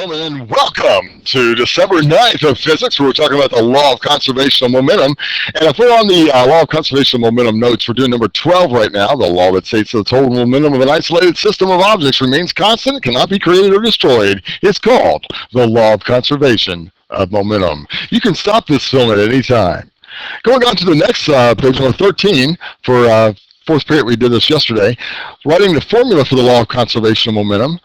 gentlemen, and welcome to December 9th of Physics, where we're talking about the law of conservation of momentum. And if we're on the law of conservation of momentum notes, we're doing number 12 right now, the law that states the total momentum of an isolated system of objects remains constant and cannot be created or destroyed. It's called the law of conservation of momentum. You can stop this film at any time. Going on to the next page, number 13, for fourth period, we did this yesterday, writing the formula for the law of conservation of momentum.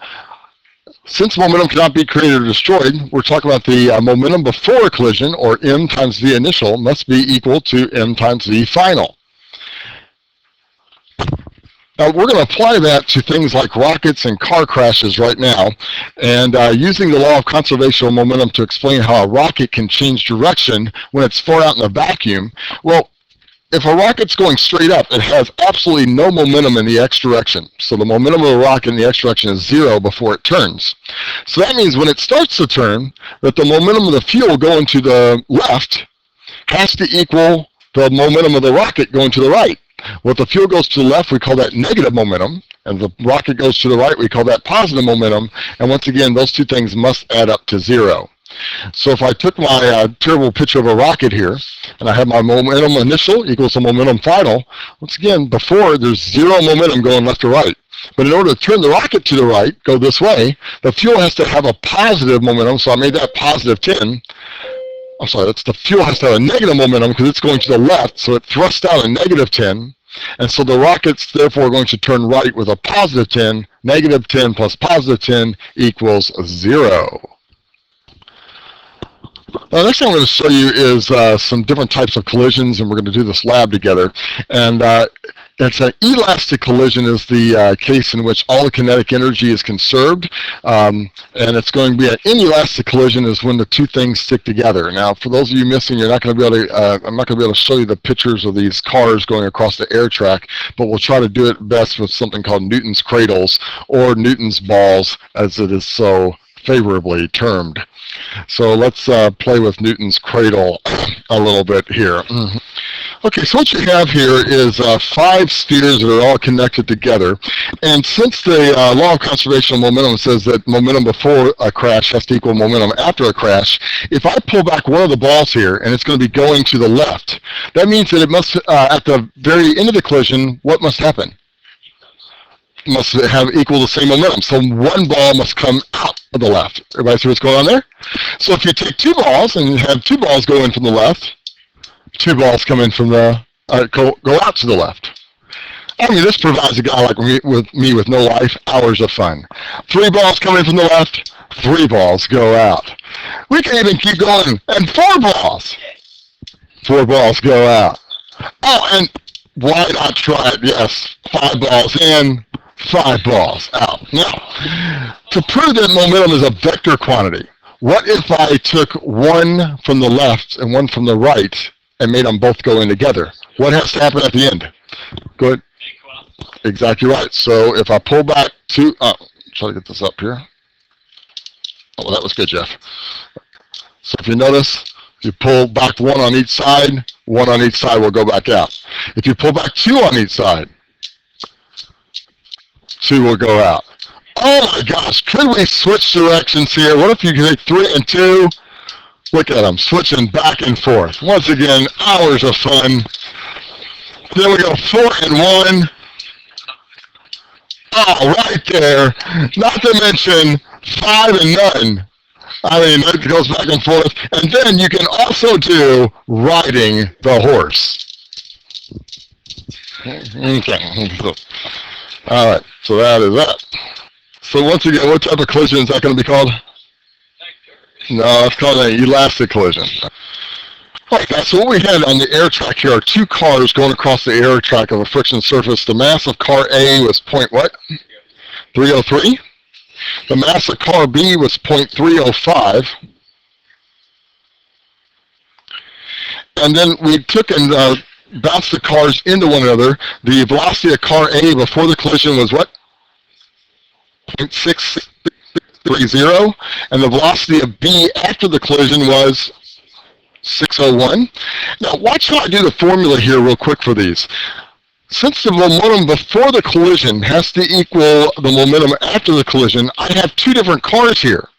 Since momentum cannot be created or destroyed, we're talking about the momentum before a collision, or m times v initial, must be equal to m times v final. Now, we're going to apply that to things like rockets and car crashes right now, and using the law of conservation of momentum to explain how a rocket can change direction when it's far out in a vacuum. Well, if a rocket's going straight up, it has absolutely no momentum in the x direction. So the momentum of the rocket in the x direction is 0 before it turns. So that means when it starts to turn, that the momentum of the fuel going to the left has to equal the momentum of the rocket going to the right. Well, if the fuel goes to the left, we call that negative momentum, and the rocket goes to the right, we call that positive momentum. And once again, those two things must add up to 0. So if I took my terrible picture of a rocket here, and I have my momentum initial equals the momentum final, once again, before there's 0 momentum going left to right. But in order to turn the rocket to the right, go this way, the fuel has to have a positive momentum, so I made that positive 10. I'm sorry, that's the fuel has to have a negative momentum because it's going to the left, so it thrusts out a negative 10. And so the rocket's therefore going to turn right with a positive 10. Negative 10 plus positive 10 equals 0. Now, next thing I'm going to show you is some different types of collisions, and we're going to do this lab together. And it's an elastic collision is the case in which all the kinetic energy is conserved, and it's going to be an inelastic collision is when the two things stick together. Now, for those of you missing, you're not going to be able to. I'm not going to be able to show you the pictures of these cars going across the air track, but we'll try to do it best with something called Newton's cradles or Newton's balls, as it is so favorably termed. So let's play with Newton's cradle a little bit here. Okay, so what you have here is 5 spheres that are all connected together. And since the law of conservation of momentum says that momentum before a crash has to equal momentum after a crash, if I pull back one of the balls here and it's going to be going to the left, that means that it must, at the very end of the collision, what must happen? Must have equal the same momentum. So one ball must come out of the left. Everybody see what's going on there? So if you take 2 balls and have 2 balls go in from the left, 2 balls come in from the go out to the left. I mean, this provides a guy like me with no life hours of fun. 3 balls come in from the left, 3 balls go out. We can even keep going. And 4 balls. 4 balls go out. Oh, and why not try it? Yes, 5 balls in, 5 balls out. Now, to prove that momentum is a vector quantity, what if I took one from the left and one from the right and made them both go in together? What has to happen at the end? Good. Exactly right. So if I pull back 2, try to get this up here. Oh, well, that was good, Jeff. So if you notice, you pull back 1 on each side, 1 on each side will go back out. If you pull back 2 on each side, 2 will go out. Oh my gosh, could we switch directions here? What if you take 3 and 2? Look at them, switching back and forth. Once again, hours of fun. Then we go 4 and 1. Oh, right there. Not to mention 5 and none. I mean, it goes back and forth. And then you can also do riding the horse. Okay. All right, so that is that. So once again, what type of collision is that going to be called? No, it's called an elastic collision. All right, guys, so what we had on the air track here are 2 cars going across the air track of a friction surface. The mass of car A was point what? 303. The mass of car B was 0.305. And then we took and bounced the cars into one another. The velocity of car A before the collision was what? 0.630. And the velocity of B after the collision was 601. Now watch how I do the formula here real quick for these. Since the momentum before the collision has to equal the momentum after the collision, I have 2 different cars here.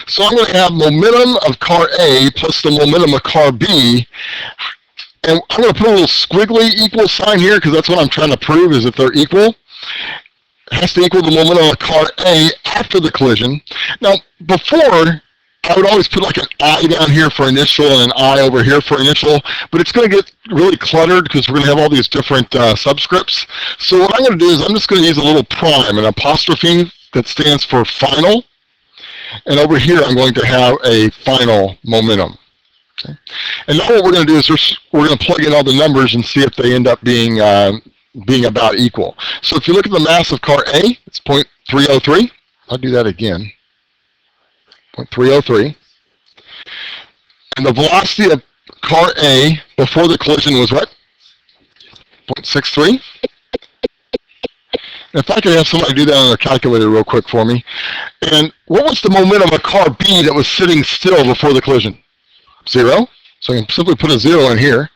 So I'm going to have momentum of car A plus the momentum of car B. And I'm going to put a little squiggly equal sign here because that's what I'm trying to prove is if they're equal. It has to equal the momentum of car A after the collision. Now, before, I would always put like an I down here for initial and an I over here for initial, but it's going to get really cluttered because we're going to have all these different subscripts. So what I'm going to do is I'm just going to use a little prime, an apostrophe that stands for final. And over here, I'm going to have a final momentum. Okay. And now what we're going to do is we're going to plug in all the numbers and see if they end up being about equal. So if you look at the mass of car A, it's 0.303. I'll do that again. 0.303. And the velocity of car A before the collision was what? 0.63. If I could have somebody do that on a calculator real quick for me. And what was the momentum of car B that was sitting still before the collision? 0. So I can simply put a 0 in here.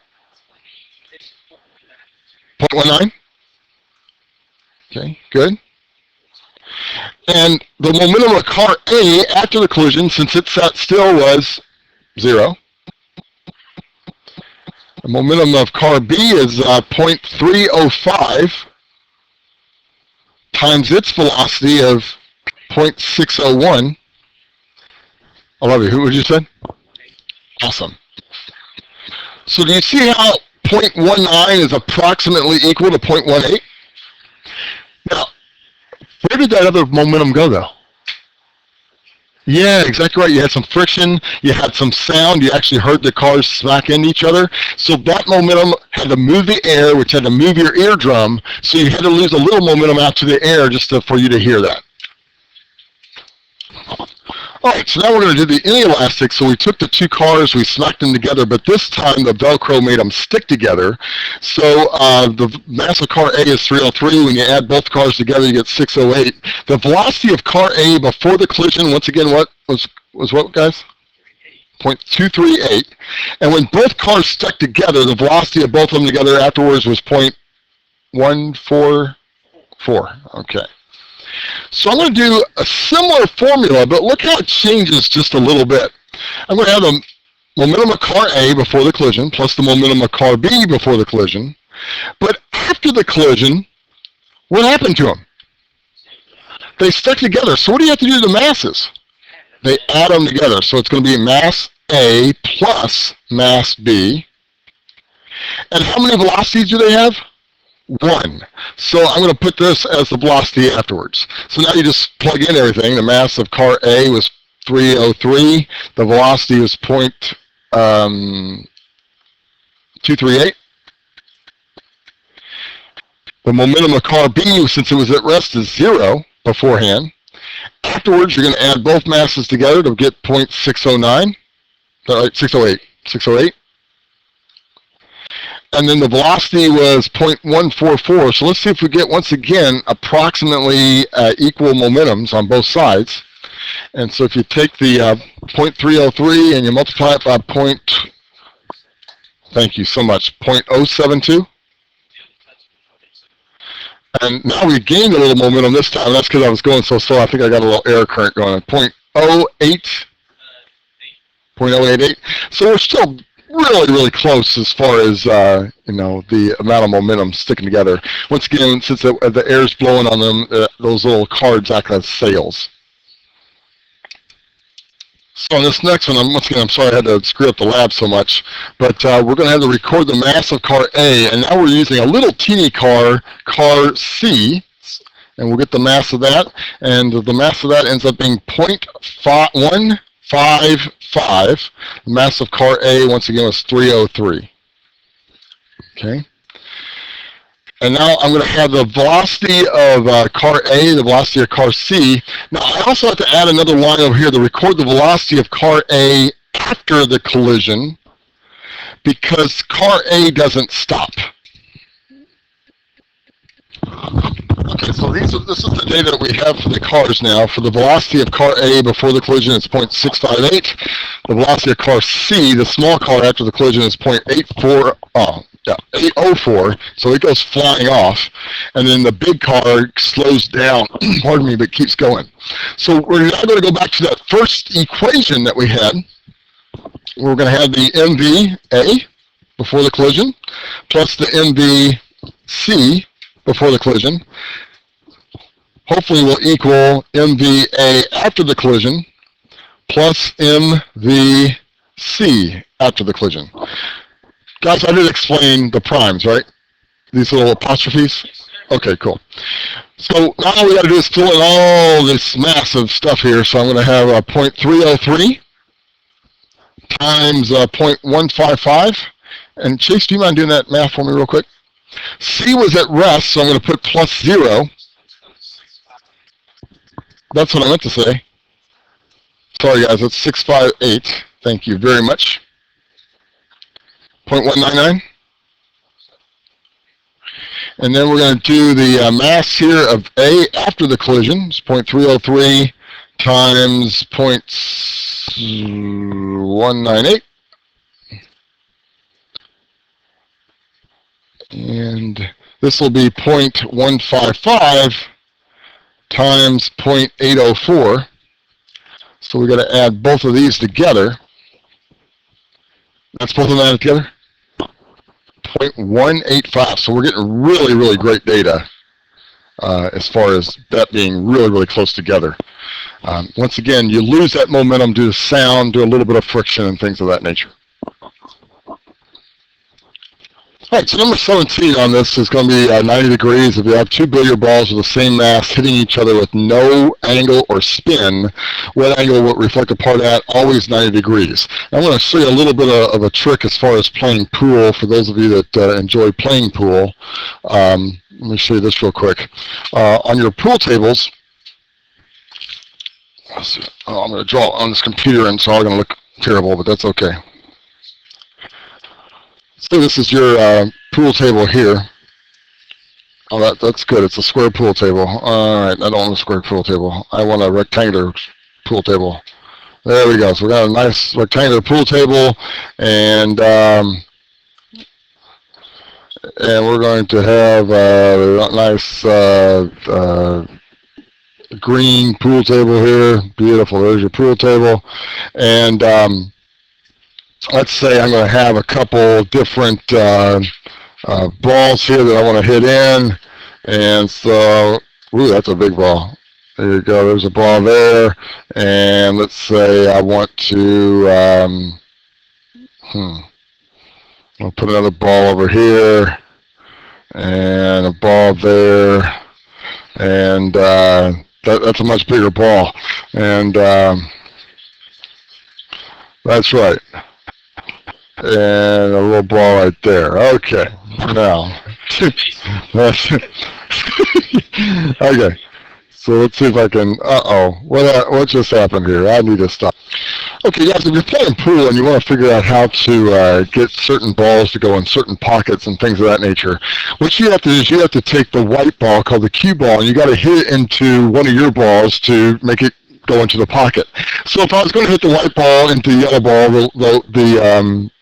0.19. Okay, good. And the momentum of car A after the collision, since it sat still, was 0. The momentum of car B is 0.305 times its velocity of 0.601. I love you. Who would you say? Awesome. So do you see how 0.19 is approximately equal to 0.18? Now, where did that other momentum go, though? Yeah, exactly right. You had some friction, you had some sound, you actually heard the cars smack into each other. So that momentum had to move the air, which had to move your eardrum, so you had to lose a little momentum out to the air just for you to hear that. All right, so now we're going to do the inelastic. So we took the two cars, we smacked them together, but this time the Velcro made them stick together. So the mass of car A is 303. When you add both cars together, you get 608. The velocity of car A before the collision, once again, what was what, guys? 0.238. And when both cars stuck together, the velocity of both of them together afterwards was 0.144. Okay. So I'm going to do a similar formula, but look how it changes just a little bit. I'm going to have the momentum of car A before the collision plus the momentum of car B before the collision. But after the collision, what happened to them? They stuck together. So what do you have to do to the masses? They add them together. So it's going to be mass A plus mass B. And how many velocities do they have? 1. So I'm going to put this as the velocity afterwards. So now you just plug in everything. The mass of car A was 303. The velocity was 0.238. The momentum of car B, since it was at rest, is 0 beforehand. Afterwards, you're going to add both masses together to get 0.609. Right, 608. 608. And then the velocity was 0.144. So let's see if we get, once again, approximately equal momentums on both sides. And so if you take the 0.303 and you multiply it by thank you so much, 0.072. And now we gained a little momentum this time. That's because I was going so slow. I think I got a little air current going. 0.088. So we're still really close as far as the amount of momentum sticking together. Once again, since the air's blowing on them, those little cards act as sails. So on this next one, once again, I'm sorry I had to screw up the lab so much, but we're going to have to record the mass of car A, and now we're using a little teeny car C, and we'll get the mass of that, and the mass of that ends up being 0.155. The mass of car A, once again, was 303. Okay. And now I'm going to have the velocity of car A, the velocity of car C. Now I also have to add another line over here to record the velocity of car A after the collision, because car A doesn't stop. Okay, so this is the data that we have for the cars now. For the velocity of car A before the collision is 0.658. The velocity of car C, the small car after the collision, is 0.84. Yeah, 804, so it goes flying off, and then the big car slows down, pardon me, but keeps going. So we're now going to go back to that first equation that we had. We're going to have the MVA before the collision, plus the MVC before the collision. Hopefully will equal MVA after the collision, plus MVC after the collision. Guys, I did explain the primes, right? These little apostrophes? Okay, cool. So now all we got to do is fill in all this massive stuff here. So I'm going to have 0.303 times 0.155. And Chase, do you mind doing that math for me real quick? C was at rest, so I'm going to put plus 0. That's what I meant to say. Sorry, guys, it's 658. Thank you very much. 0.199. And then we're going to do the mass here of A after the collision. It's 0.303 times 0.198. And this will be 0.155 times 0.804. So we're going to add both of these together. That's both of them added together? 0.185. So we're getting really, really great data as far as that being really, really close together. Once again, you lose that momentum due to sound, due to a little bit of friction and things of that nature. All right, so number 17 on this is going to be 90 degrees. If you have two billiard balls with the same mass hitting each other with no angle or spin, what angle will reflect apart at? Always 90 degrees. I'm going to show you a little bit of a trick as far as playing pool for those of you that enjoy playing pool. Let me show you this real quick. On your pool tables, I'm going to draw on this computer, and it's all going to look terrible, but that's okay. So this is your pool table here. Oh, that's good. It's a square pool table. All right, I don't want a square pool table. I want a rectangular pool table. There we go. So we got a nice rectangular pool table, and we're going to have a nice green pool table here. Beautiful. There's your pool table, and let's say I'm going to have a couple different balls here that I want to hit in, and so, ooh, that's a big ball. There you go, there's a ball there, and let's say I want to, I'll put another ball over here, and a ball there, and that's a much bigger ball, and that's right. And a little ball right there. Okay. Now, okay. So let's see if I can. What just happened here? I need to stop. Okay, guys, if you're playing pool and you want to figure out how to get certain balls to go in certain pockets and things of that nature, what you have to do is you have to take the white ball called the cue ball, and you got to hit it into one of your balls to make it go into the pocket. So if I was going to hit the white ball into the yellow ball,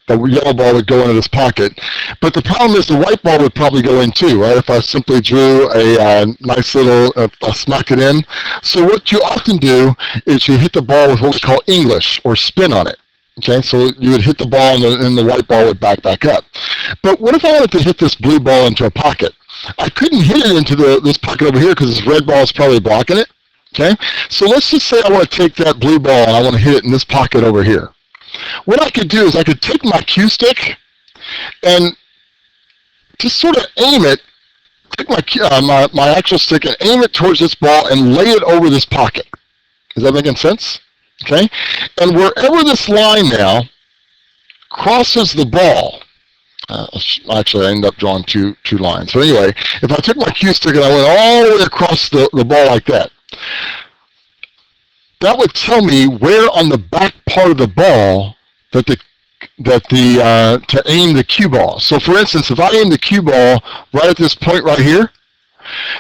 the yellow ball would go into this pocket. But the problem is the white ball would probably go in too, right, if I simply drew a nice little, smack it in. So what you often do is you hit the ball with what we call English, or spin on it. Okay, so you would hit the ball and the white ball would back up. But what if I wanted to hit this blue ball into a pocket? I couldn't hit it into this pocket over here because this red ball is probably blocking it. Okay, so let's just say I want to take that blue ball and I want to hit it in this pocket over here. What I could do is I could take my cue stick and just sort of aim it, take my actual stick and aim it towards this ball and lay it over this pocket. Is that making sense? Okay? And wherever this line now crosses the ball, actually I ended up drawing two lines. But anyway, if I took my cue stick and I went all the way across the ball like that, that would tell me where on the back part of the ball to aim the cue ball. So for instance, if I aim the cue ball right at this point right here,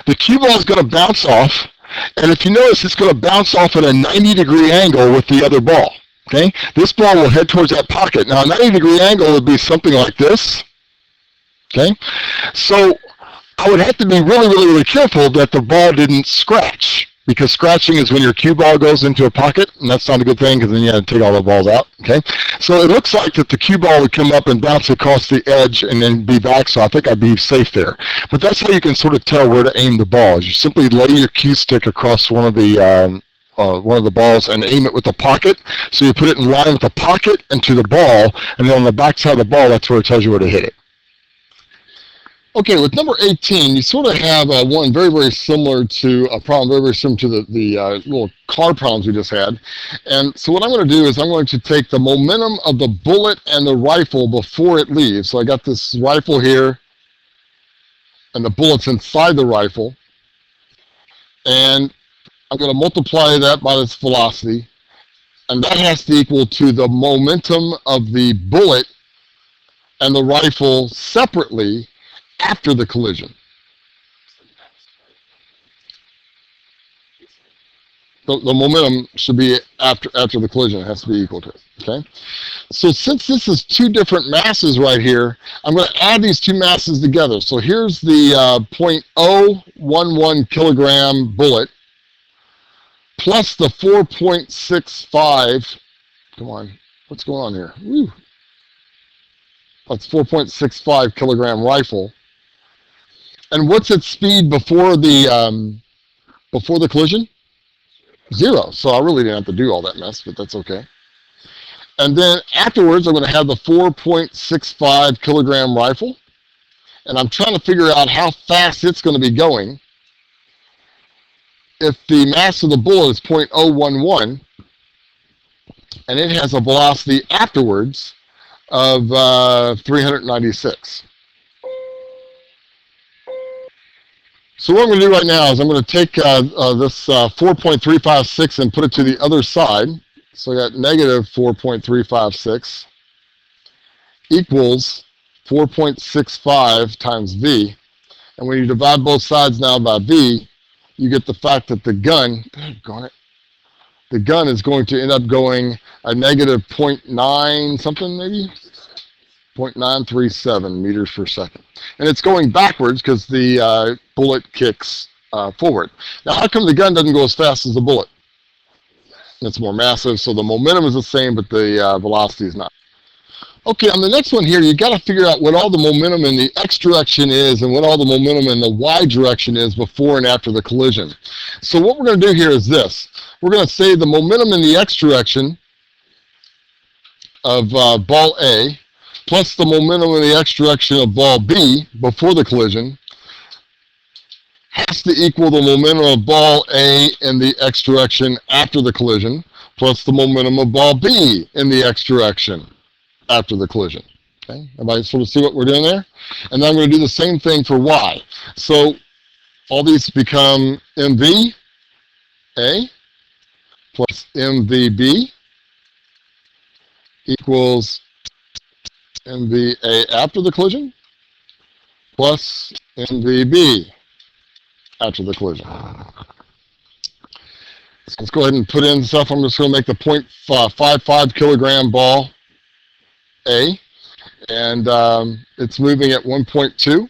the cue ball is going to bounce off, and if you notice, it's going to bounce off at a 90-degree angle with the other ball. Okay, this ball will head towards that pocket. Now a 90-degree angle would be something like this. Okay, so I would have to be really, really, really careful that the ball didn't scratch, because scratching is when your cue ball goes into a pocket, and that's not a good thing because then you have to take all the balls out. Okay, so it looks like that the cue ball would come up and bounce across the edge and then be back, so I think I'd be safe there. But that's how you can sort of tell where to aim the ball. Is you simply lay your cue stick across one of the balls and aim it with the pocket. So you put it in line with the pocket and to the ball, and then on the back side of the ball, that's where it tells you where to hit it. Okay, with number 18, you sort of have one very, very similar to a problem, very, very similar to the little car problems we just had. And so what I'm going to do is I'm going to take the momentum of the bullet and the rifle before it leaves. So I got this rifle here, and the bullet's inside the rifle. And I'm going to multiply that by this velocity. And that has to equal to the momentum of the bullet and the rifle separately after the collision. The momentum should be after the collision. It has to be equal to it. Okay. So since this is two different masses right here, I'm going to add these two masses together. So here's the 0.011 kilogram bullet plus the 4.65. Come on, what's going on here? Woo. That's 4.65 kilogram rifle. And what's its speed before the collision? 0. So I really didn't have to do all that mess, but that's okay. And then afterwards, I'm going to have the 4.65 kilogram rifle, and I'm trying to figure out how fast it's going to be going. If the mass of the bullet is 0.011, and it has a velocity afterwards of 396. So what I'm going to do right now is I'm going to take this 4.356 and put it to the other side. So I got negative 4.356 equals 4.65 times V. And when you divide both sides now by V, you get the fact that the gun is going to end up going a negative 0.9 something maybe? 0.937 meters per second. And it's going backwards because the bullet kicks forward. Now, how come the gun doesn't go as fast as the bullet? It's more massive, so the momentum is the same, but the velocity is not. Okay, on the next one here, you got to figure out what all the momentum in the X direction is and what all the momentum in the Y direction is before and after the collision. So what we're going to do here is this. We're going to say the momentum in the X direction of ball A plus the momentum in the X direction of ball B before the collision has to equal the momentum of ball A in the X direction after the collision plus the momentum of ball B in the X direction after the collision. Okay, everybody sort of see what we're doing there? And then I'm going to do the same thing for Y. So all these become MV A plus MVB equals MVA after the collision plus MVB after the collision. So let's go ahead and put in stuff. I'm just going to make the 0.55 kilogram ball A, and it's moving at 1.2.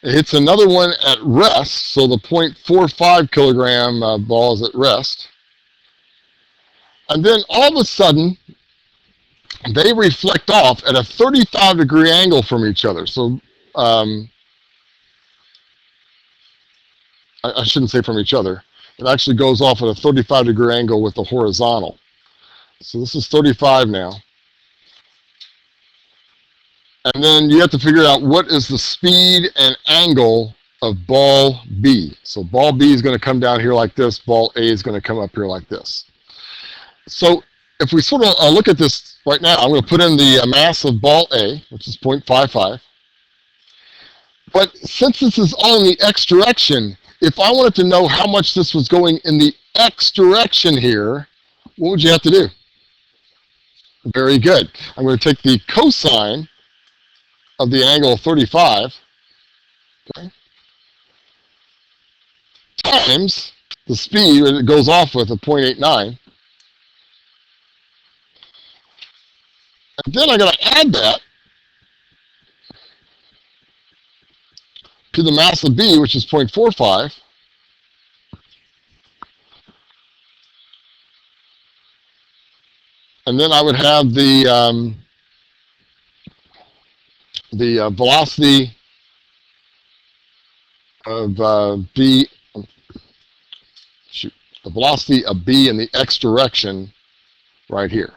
It hits another one at rest, so the 0.45 kilogram ball is at rest. And then all of a sudden, they reflect off at a 35-degree angle from each other. So I shouldn't say from each other. It actually goes off at a 35-degree angle with the horizontal. So this is 35 now. And then you have to figure out what is the speed and angle of ball B. So ball B is going to come down here like this. Ball A is going to come up here like this. So if we sort of look at this right now, I'm going to put in the mass of ball A, which is 0.55. But since this is all in the X direction, if I wanted to know how much this was going in the X direction here, what would you have to do? Very good. I'm going to take the cosine of the angle of 35, okay, times the speed that it goes off with, of 0.89. And then I got to add that to the mass of B, which is 0.45. And then I would have the velocity of B, the velocity of B in the x direction right here.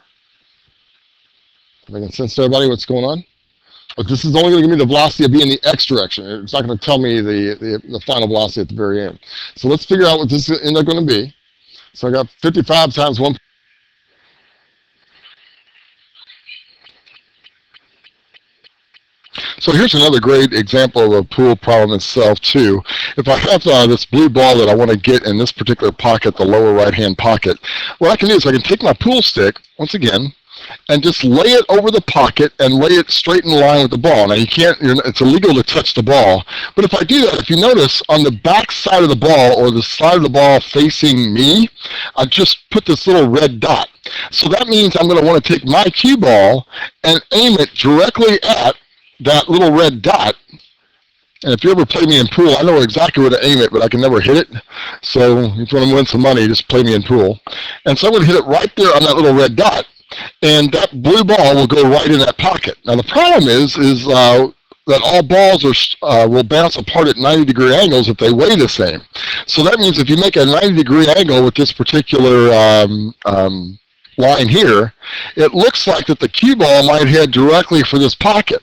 Making sense to everybody what's going on? But this is only going to give me the velocity of B in the x direction. It's not going to tell me the final velocity at the very end. So let's figure out what this is going to be. So I got 55 times 1. So here's another great example of a pool problem itself too. If I have this blue ball that I want to get in this particular pocket, the lower right-hand pocket, what I can do is I can take my pool stick, once again, and just lay it over the pocket and lay it straight in line with the ball. Now you can't, it's illegal to touch the ball, but if I do that, if you notice on the back side of the ball or the side of the ball facing me, I just put this little red dot. So that means I'm going to want to take my cue ball and aim it directly at that little red dot. And if you ever play me in pool, I know exactly where to aim it, but I can never hit it. So if you want to win some money, just play me in pool. And so I'm going to hit it right there on that little red dot. And that blue ball will go right in that pocket. Now the problem is that all balls will bounce apart at 90-degree angles if they weigh the same. So that means if you make a 90-degree angle with this particular line here, it looks like that the cue ball might head directly for this pocket.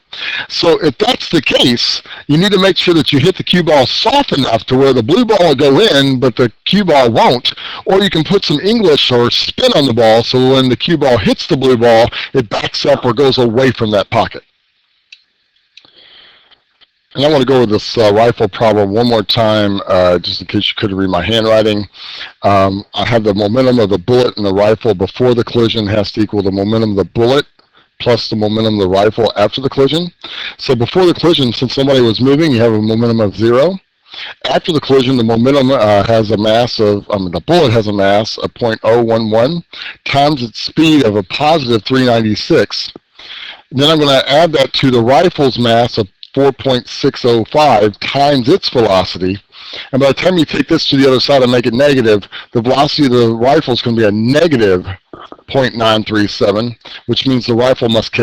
So if that's the case, you need to make sure that you hit the cue ball soft enough to where the blue ball will go in, but the cue ball won't. Or you can put some English or spin on the ball so when the cue ball hits the blue ball, it backs up or goes away from that pocket. And I want to go over this rifle problem one more time, just in case you couldn't read my handwriting. I have the momentum of the bullet in the rifle before the collision has to equal the momentum of the bullet plus the momentum of the rifle after the collision. So before the collision, since somebody was moving, you have a momentum of 0. After the collision, the momentum has a mass of, the bullet has a mass of 0.011 times its speed of a positive 396. And then I'm going to add that to the rifle's mass of 4.605 times its velocity. And by the time you take this to the other side and make it negative, the velocity of the rifle is going to be a negative 0.937, which means the rifle must